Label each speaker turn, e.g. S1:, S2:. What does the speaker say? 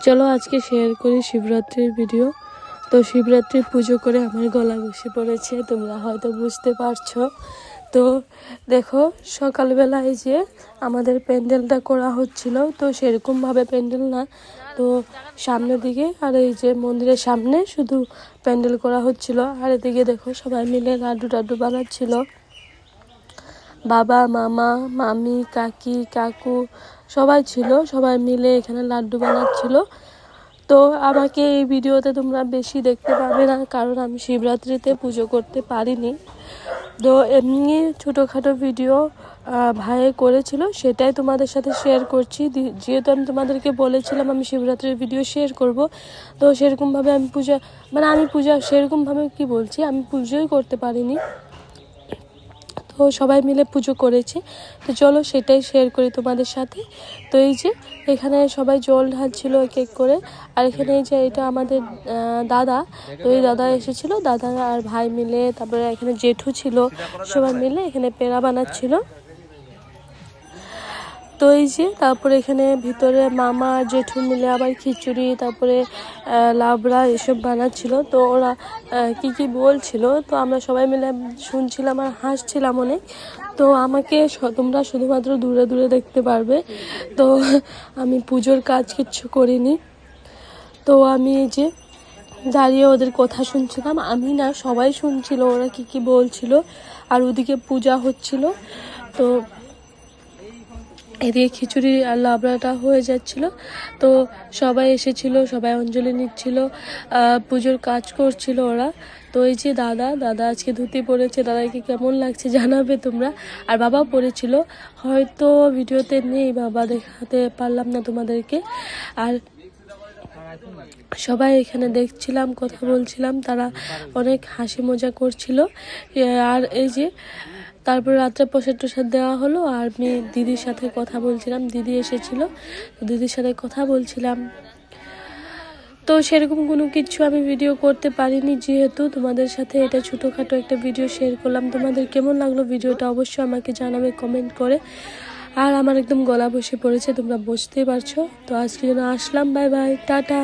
S1: চলো আজকে শেয়ার করি শিবরাত্রির ভিডিও। তো শিবরাত্রির পুজো করে আমার গলা বসে পড়েছে, তোমরা হয়তো বুঝতে পারছো। তো দেখো সকালবেলায় যে আমাদের প্যান্ডেলটা করা হচ্ছিল, তো সেরকমভাবে প্যান্ডেল না, তো সামনের দিকে আর এই যে মন্দিরের সামনে শুধু প্যান্ডেল করা হচ্ছিল। আর এদিকে দেখো সবাই মিলে লাড্ডু টাড্ডু বানাচ্ছিল, বাবা মামা মামি কাকি কাকু সবাই ছিল, সবাই মিলে এখানে লাড্ডু বানাচ্ছিল। তো আমাকে এই ভিডিওতে তোমরা বেশি দেখতে পাবে না, কারণ আমি শিবরাত্রিতে পুজো করতে পারিনি। তো এমনি ছোটোখাটো ভিডিও ভাই করেছিল, সেটাই তোমাদের সাথে শেয়ার করছি। যেহেতু আমি তোমাদেরকে বলেছিলাম আমি শিবরাত্রির ভিডিও শেয়ার করব, তো সেরকমভাবে আমি পূজা সেরকমভাবে কি বলছি, আমি পুজোই করতে পারিনি। তো সবাই মিলে পুজো করেছি, তো চলো সেটাই শেয়ার করি তোমাদের সাথে। তো এই যে এখানে সবাই জল ঢালছিল এক এক করে। আর এখানে এই যে এটা আমাদের দাদা, তো এই দাদা এসেছিলো, দাদা আর ভাই মিলে, তারপরে এখানে জেঠু ছিল, সবাই মিলে এখানে পেড়া বানাচ্ছিল। তো এই যে তারপরে এখানে ভিতরে মামা জেঠু মিলে আবার খিচুড়ি, তারপরে লাবড়া এসব বানাচ্ছিল। তো ওরা কি কি বলছিল, তো আমরা সবাই মিলে শুনছিলাম আর হাসছিলাম অনেক। তো আমাকে তোমরা শুধুমাত্র দূরে দূরে দেখতে পারবে। তো আমি পুজোর কাজ কিচ্ছু করিনি। তো আমি এই যে দাঁড়িয়ে ওদের কথা শুনছিলাম, আমি না, সবাই শুনছিল ওরা কি কি বলছিল। আর ওদিকে পূজা হচ্ছিল, তো এদিকে খিচুড়ি আর লাবড়াটা হয়ে যাচ্ছিল। তো সবাই এসেছিল, সবাই অঞ্জলি নিচ্ছিল, পুজোর কাজ করছিল ওরা। তো এই যে দাদা আজকে ধুতি পরেছে, দাদাকে কেমন লাগছে জানাবে তোমরা। আর বাবাও পরেছিল, হয়তো ভিডিওতে নেই, বাবা দেখাতে পারলাম না তোমাদেরকে। আর সবাই এখানে দেখছিলাম, কথা বলছিলাম, তারা অনেক হাসি মজা করছিল। আর এই যে তারপর রাত্রে প্রসাদ টসাদ দেওয়া হলো, আর আমি দিদির সাথে কথা বলছিলাম, দিদি এসেছিল, দিদির সাথে কথা বলছিলাম। তো সেরকম কোনো কিছু আমি ভিডিও করতে পারিনি, যেহেতু তোমাদের সাথে এটা ছোটোখাটো একটা ভিডিও শেয়ার করলাম। তোমাদের কেমন লাগলো ভিডিওটা অবশ্যই আমাকে জানাবে কমেন্ট করে। আর আমার একদম গলা বসে পড়েছে, তোমরা বুঝতেই পারছো। তো আজকে জন্য আসলাম, বাই বাই, টাটা।